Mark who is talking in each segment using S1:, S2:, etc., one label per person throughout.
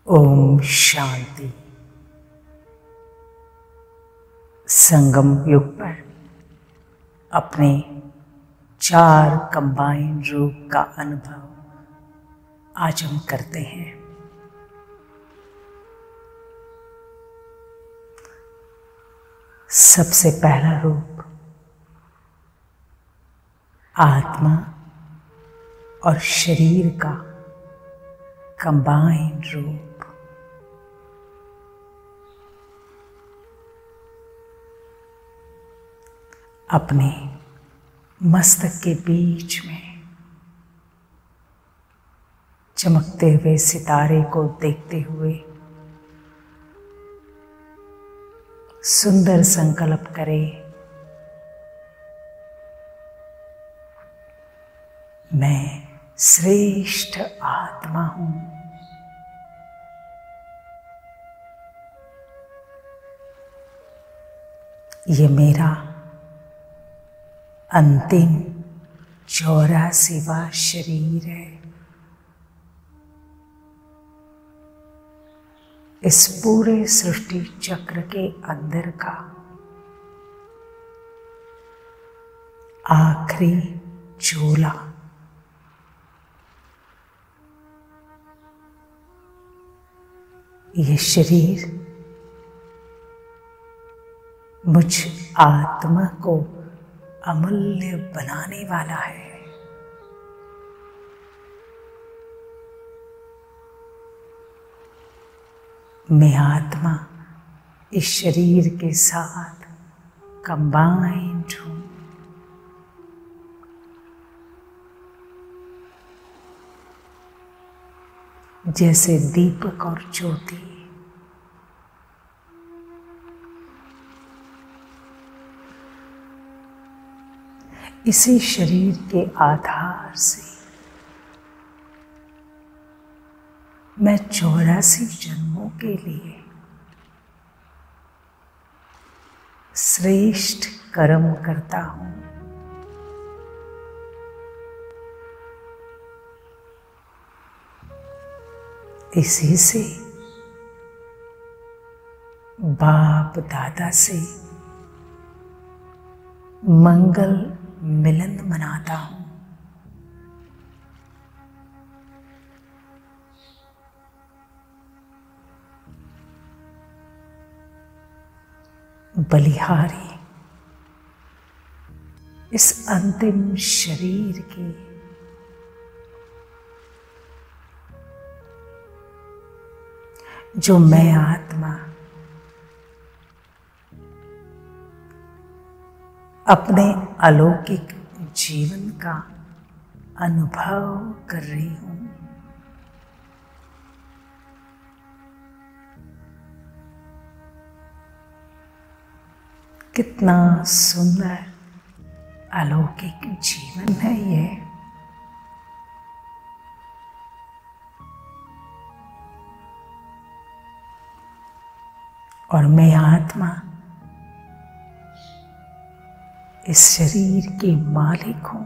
S1: ओम शांति। संगम युग पर अपने 4 कंबाइंड रूप का अनुभव आज हम करते हैं। सबसे पहला रूप आत्मा और शरीर का कंबाइंड रूप। अपने मस्तक के बीच में चमकते हुए सितारे को देखते हुए सुंदर संकल्प करें, मैं श्रेष्ठ आत्मा हूं। ये मेरा अंतिम 84वां शरीर है। इस पूरे सृष्टि चक्र के अंदर का आखिरी चोला। ये शरीर मुझ आत्मा को अमूल्य बनाने वाला है। मैं आत्मा इस शरीर के साथ कंबाइंड हूं। जैसे दीपक और ज्योति। इसी शरीर के आधार से मैं 84 जन्मों के लिए श्रेष्ठ कर्म करता हूं। इसी से बाप दादा से मंगल मिलन मनाता हूं। बलिहारी इस अंतिम शरीर के जो मैं आत्मा अपने अलौकिक जीवन का अनुभव कर रही हूं। कितना सुंदर अलौकिक जीवन है ये। और मैं आत्मा इस शरीर की मालिक हूं।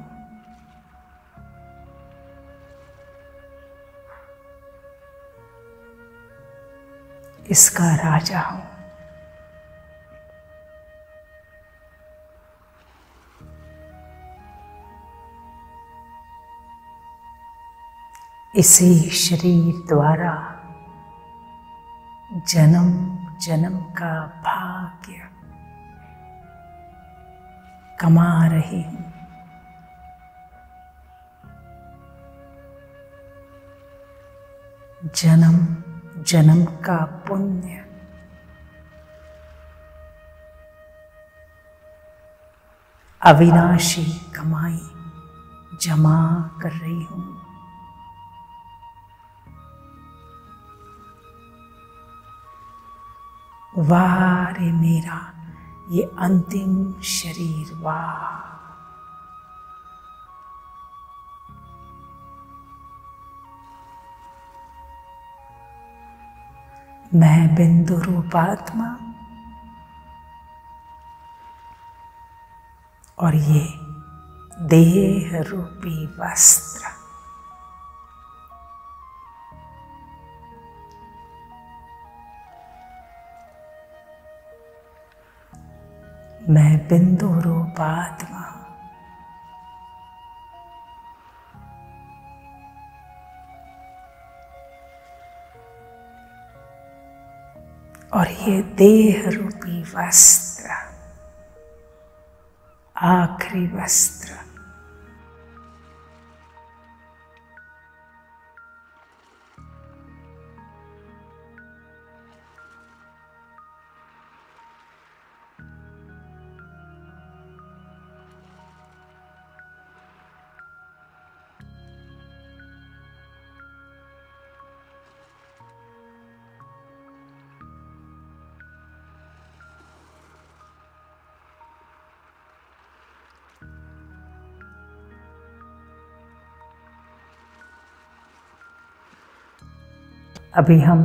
S1: इसका राजा हूं। इसी शरीर द्वारा जन्म जन्म का भाग्य कमा रही हूं। जन्म जन्म का पुण्य अविनाशी कमाई जमा कर रही हूं। वाह रे मेरा ये अंतिम शरीर, वाह। मैं बिंदु रूप आत्मा और ये देह रूपी वस्त्र मैं बिंदु रूप आत्मा और ये देह रूपी वस्त्र, आखिरी वस्त्र, अभी हम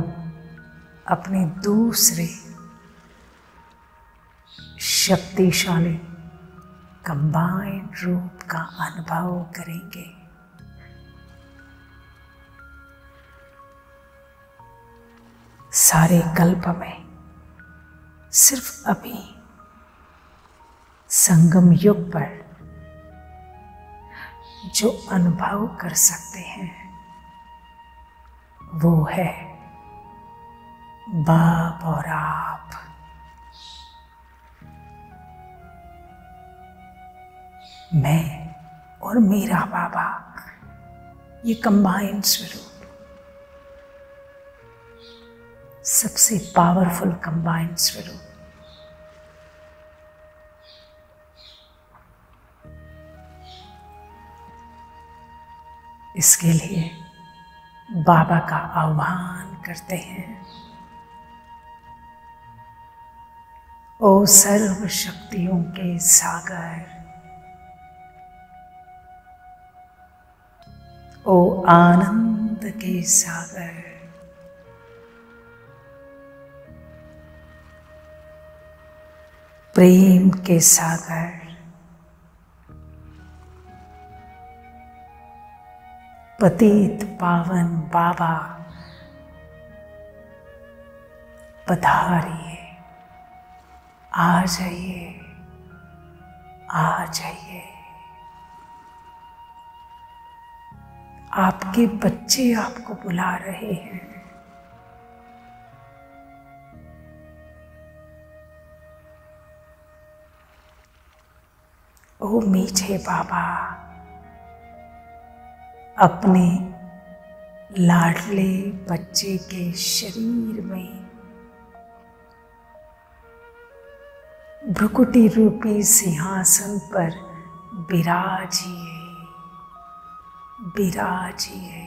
S1: अपने दूसरे शक्तिशाली कंबाइंड रूप का अनुभव करेंगे। सारे कल्प में सिर्फ अभी संगम युग पर जो अनुभव कर सकते हैं वो है बाप और आप। मैं और मेरा बाबा, ये कंबाइंड स्वरूप, सबसे पावरफुल कंबाइंड स्वरूप, इसके लिए बाबा का आह्वान करते हैं। ओ सर्व शक्तियों के सागर, ओ आनंद के सागर, प्रेम के सागर, पतित पावन बाबा पधारिए, आ जाइए, आ जाइए। आपके बच्चे आपको बुला रहे हैं। ओ मीठे बाबा, अपने लाडले बच्चे के शरीर में भ्रुकुटी रूपी सिंहासन पर विराजिए, विराजिए।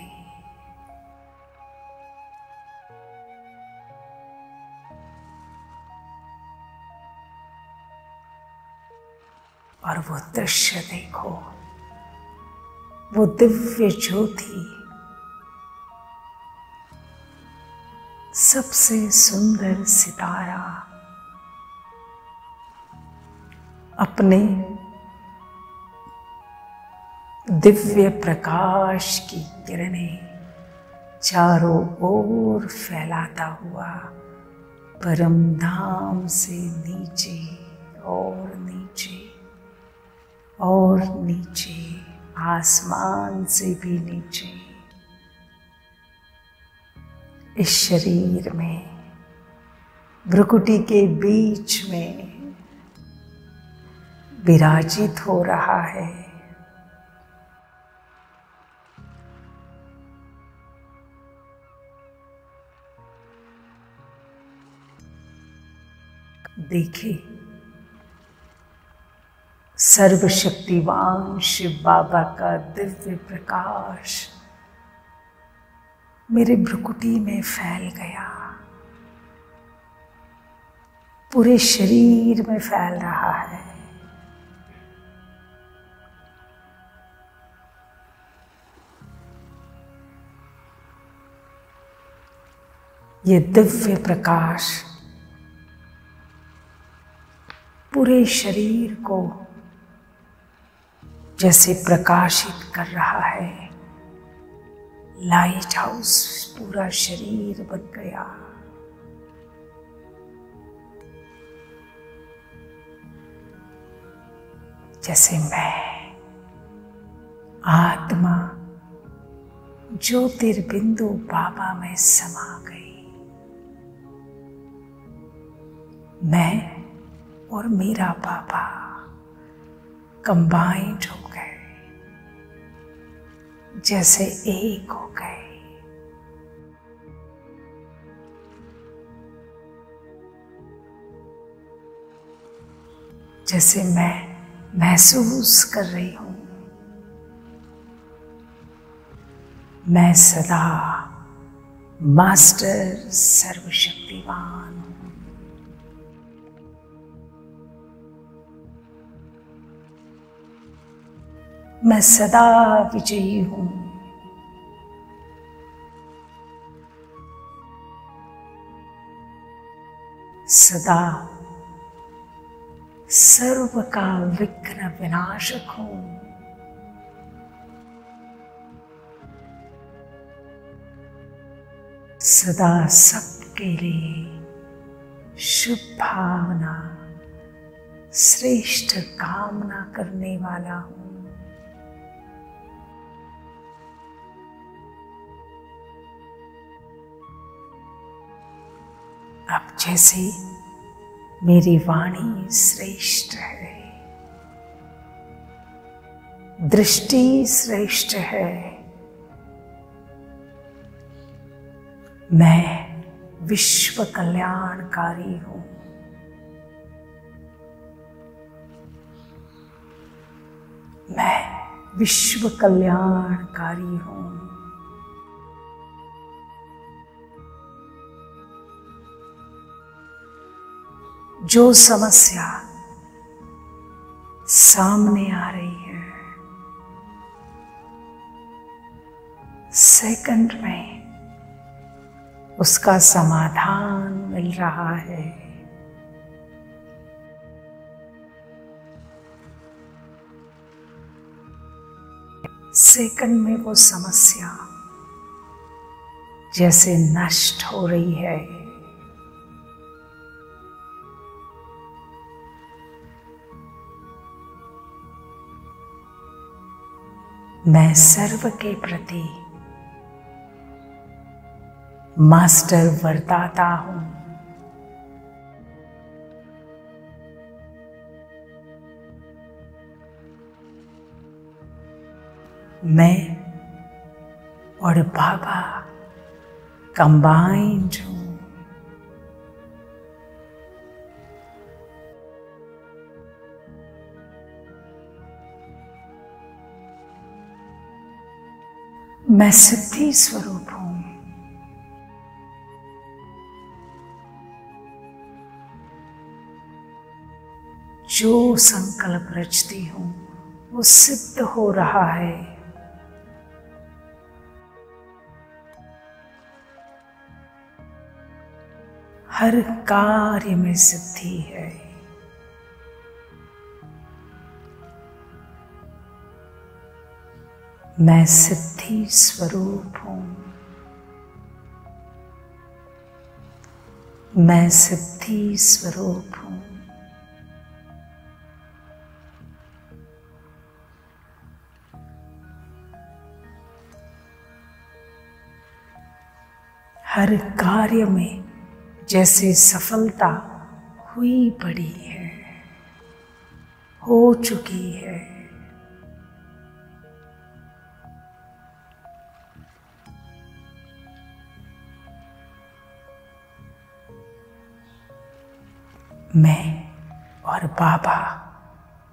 S1: और वो दृश्य देखो, वो दिव्य ज्योति, सबसे सुंदर सितारा अपने दिव्य प्रकाश की किरणें चारों ओर फैलाता हुआ परम धाम से नीचे और नीचे और नीचे, आसमान से भी नीचे, इस शरीर में भ्रुकुटी के बीच में विराजित हो रहा है। देखिए, सर्वशक्तिवान शिव बाबा का दिव्य प्रकाश मेरे भ्रुकुटी में फैल गया, पूरे शरीर में फैल रहा है। ये दिव्य प्रकाश पूरे शरीर को जैसे प्रकाशित कर रहा है। लाइट हाउस पूरा शरीर बन गया। जैसे मैं आत्मा ज्योतिर्बिंदु बाबा में समा गई। मैं और मेरा बाबा कंबाइंड हो गए, जैसे एक हो गए। जैसे मैं महसूस कर रही हूं, मैं सदा मास्टर सर्वशक्तिवान हूं। मैं सदा विजयी हूं। सदा सर्व का विघ्न विनाशक हूं। सदा सबके लिए शुभ भावना, श्रेष्ठ कामना करने वाला हूं। अब जैसे मेरी वाणी श्रेष्ठ है, दृष्टि श्रेष्ठ है, मैं विश्व कल्याणकारी हूं। मैं विश्व कल्याणकारी हूं। जो समस्या सामने आ रही है, सेकंड में उसका समाधान मिल रहा है। सेकंड में वो समस्या जैसे नष्ट हो रही है। मैं सर्व के प्रति मास्टर वरदाता हूं। मैं और बाबा कंबाइंड हूं। मैं सिद्धि स्वरूप हूं। जो संकल्प रचती हूं वो सिद्ध हो रहा है। हर कार्य में सिद्धि है। मैं सिद्धि स्वरूप हूं। मैं सिद्धि स्वरूप हूं। हर कार्य में जैसे सफलता हुई पड़ी है, हो चुकी है। मैं और बाबा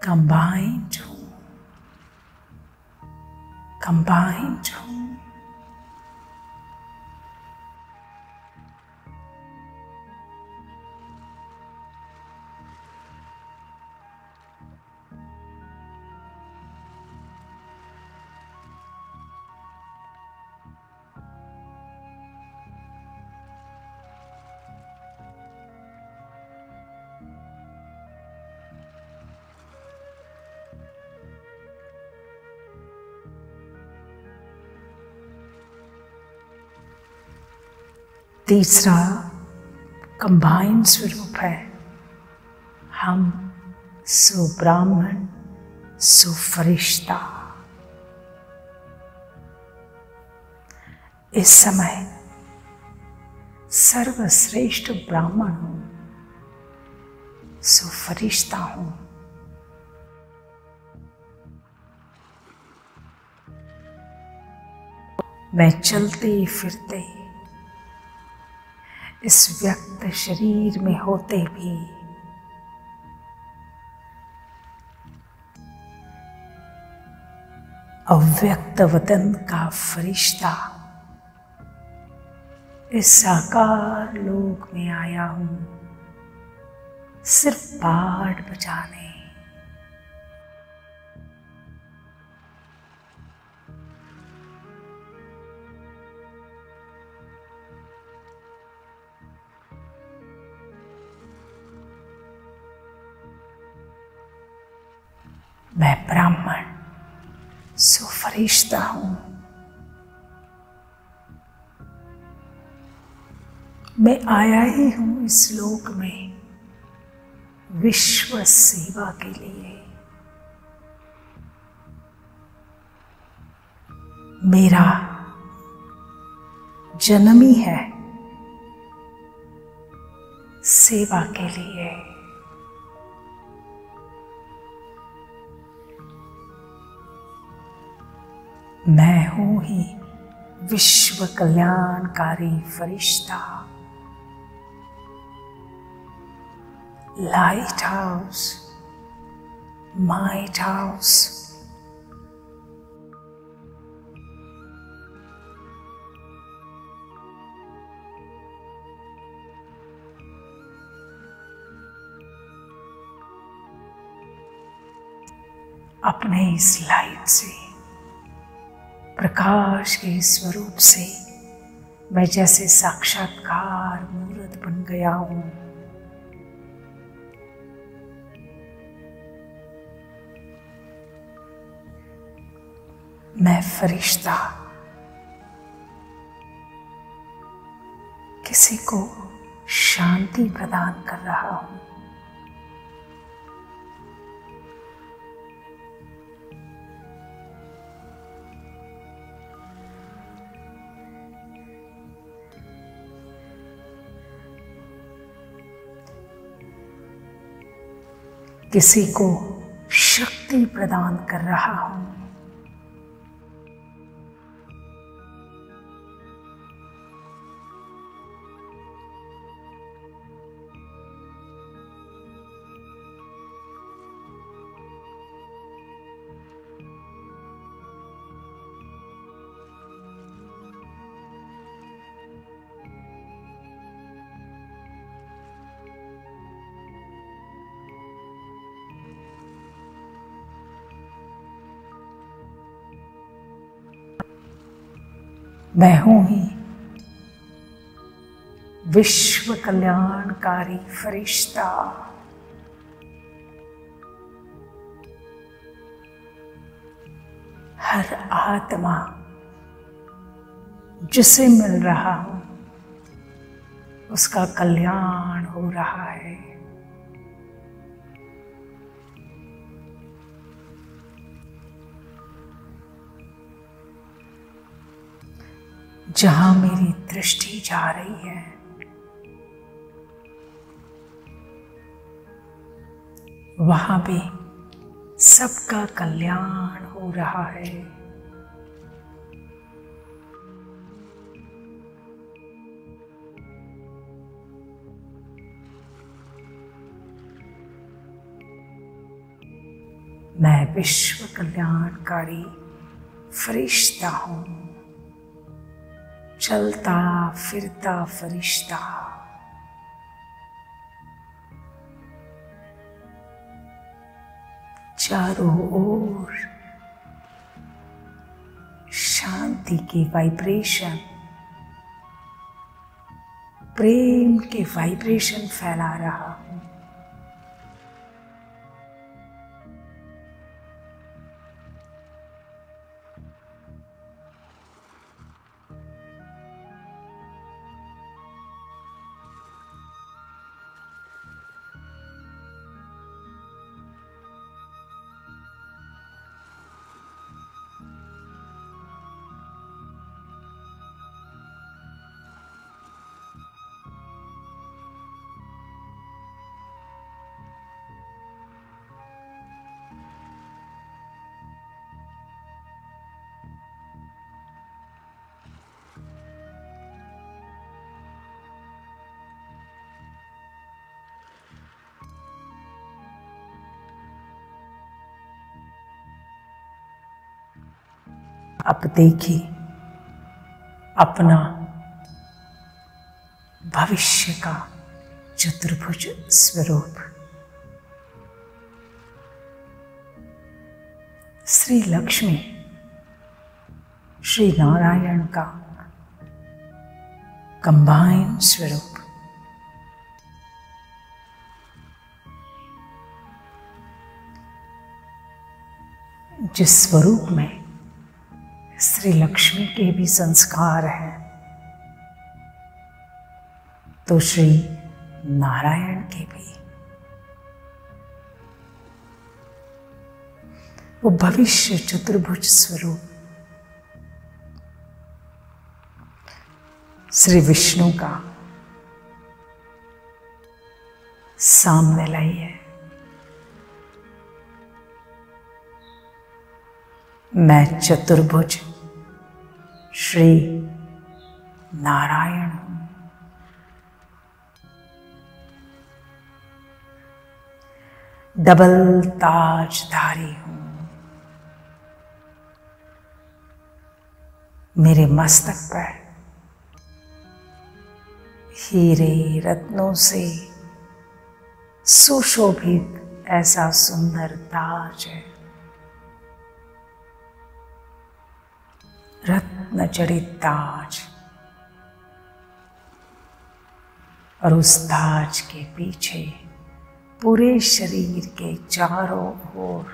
S1: कंबाइंड हूं। कंबाइंड हूं। तीसरा कंबाइंड स्वरूप है। हम सुब्राह्मण सो फरिश्ता। इस समय सर्वश्रेष्ठ ब्राह्मण हूं, सो फरिश्ता हूं। मैं चलते फिरते इस व्यक्त शरीर में होते भी अव्यक्त वतन का फरिश्ता इस साकार लोक में आया हूं, सिर्फ पाठ बजाने। मैं ब्राह्मण सो फरिश्ता हूं। मैं आया ही हूं इस लोक में विश्व सेवा के लिए। मेरा जन्म ही है सेवा के लिए। मैं हूं ही विश्व कल्याणकारी फरिश्ता, लाइट हाउस, माइट हाउस। अपने इस लाइट से, प्रकाश के स्वरूप से मैं जैसे साक्षात्कार मूर्त बन गया हूं। मैं फरिश्ता किसी को शांति प्रदान कर रहा हूं। किसी को शक्ति प्रदान कर रहा हूं। मैं हूं ही विश्व कल्याणकारी फरिश्ता। हर आत्मा जिसे मिल रहा हूं उसका कल्याण हो रहा है। जहां मेरी दृष्टि जा रही है वहां भी सबका कल्याण हो रहा है। मैं विश्व कल्याणकारी फरिश्ता हूं, चलता फिरता फरिश्ता। चारों ओर शांति की वाइब्रेशन, प्रेम के वाइब्रेशन फैला रहा हूं। अब देखिए अपना भविष्य का चतुर्भुज स्वरूप। श्री लक्ष्मी श्री नारायण का कंबाइन स्वरूप। जिस स्वरूप में श्री लक्ष्मी के भी संस्कार हैं, तो श्री नारायण के भी। वो भविष्य चतुर्भुज स्वरूप श्री विष्णु का सामने लाइए। मैं चतुर्भुज श्री नारायण हूं। डबल ताजधारी हूं। मेरे मस्तक पर हीरे रत्नों से सुशोभित ऐसा सुंदर ताज है। रत्न जड़ित ताज, और उस ताज के पीछे पूरे शरीर के चारों ओर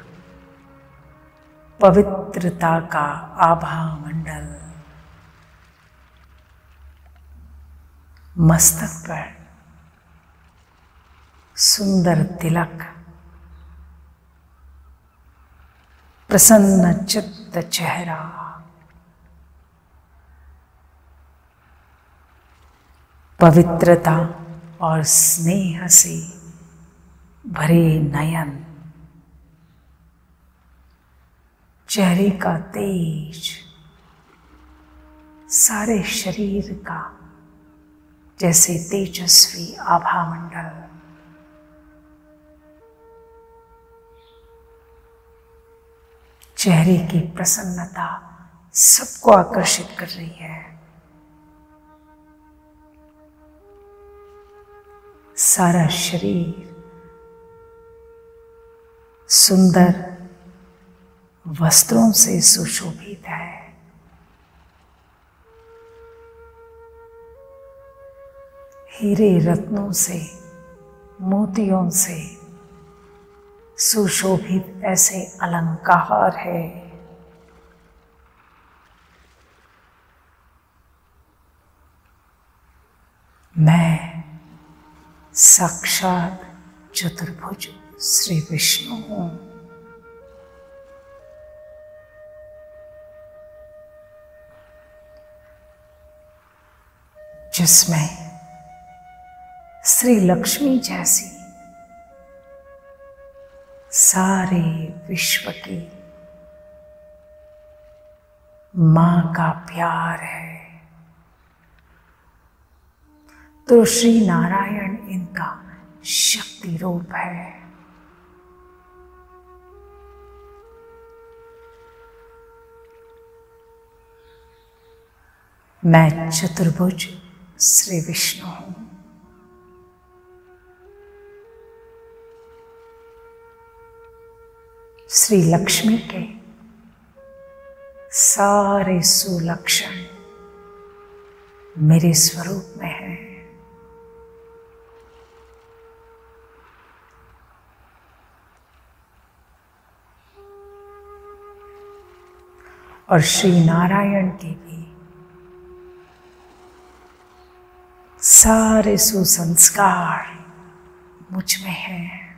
S1: पवित्रता का आभा मंडल। मस्तक पर सुंदर तिलक, प्रसन्न चित्त चेहरा, पवित्रता और स्नेह से भरे नयन, चेहरे का तेज सारे शरीर का जैसे तेजस्वी आभा मंडल। चेहरे की प्रसन्नता सबको आकर्षित कर रही है। सारा शरीर सुंदर वस्त्रों से सुशोभित है। हीरे रत्नों से, मोतियों से सुशोभित ऐसे अलंकार है। मैं साक्षात चतुर्भुज श्री विष्णु हूं। जिसमें श्री लक्ष्मी जैसी सारे विश्व की मां का प्यार है, तो श्री नारायण इनका शक्ति रूप है। मैं चतुर्भुज श्री विष्णु हूं। श्री लक्ष्मी के सारे सुलक्षण मेरे स्वरूप में हैं। और श्री नारायण के भी सारे सुसंस्कार मुझ में हैं।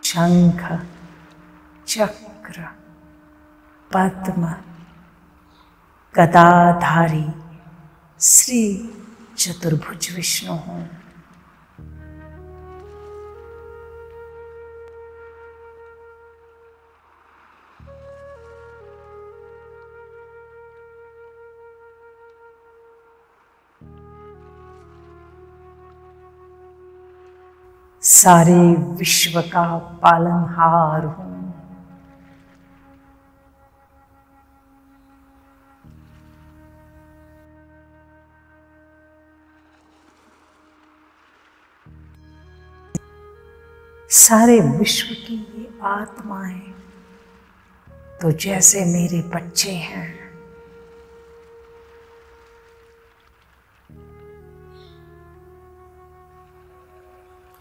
S1: शंख, चक्र, पद्म, गदाधारी श्री चतुर्भुज विष्णु हूं। सारे विश्व का पालनहार हूं। सारे विश्व की ये आत्माएं तो जैसे मेरे बच्चे हैं,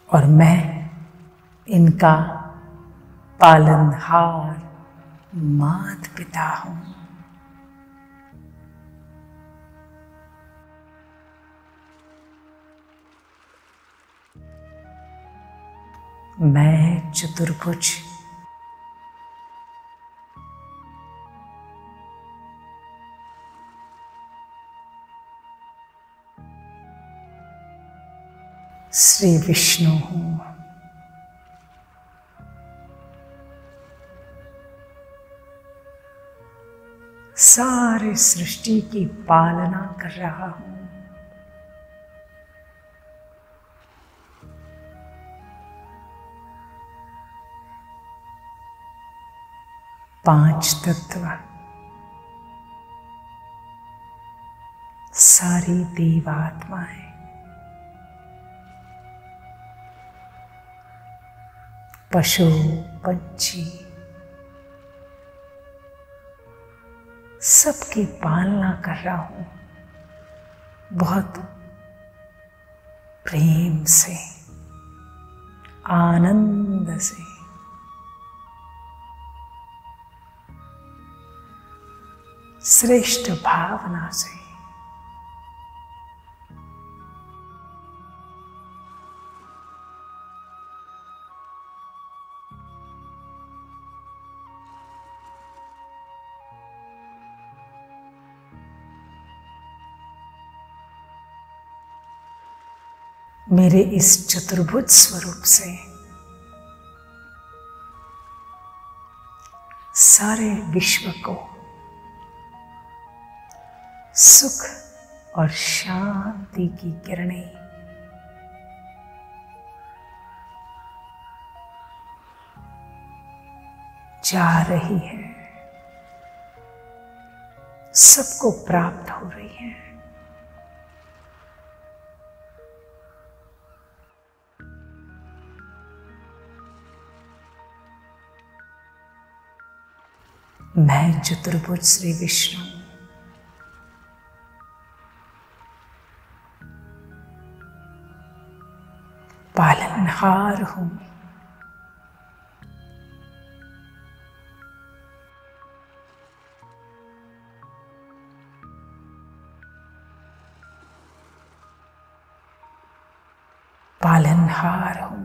S1: और मैं इनका पालनहार माता पिता हूं। मैं चतुर्भुज श्री विष्णु हूं। सारे सृष्टि की पालना कर रहा हूं। पांच तत्व, सारी देवात्माएं, पशु पंछी, सबकी पालना कर रहा हूं, बहुत प्रेम से, आनंद से। श्रेष्ठ भावना से। मेरे इस चतुर्भुज स्वरूप से सारे विश्व को सुख और शांति की किरणें जा रही है, सबको प्राप्त हो रही है। मैं चतुर्भुज श्री विष्णु पालनहार हूं। पालनहार हूं।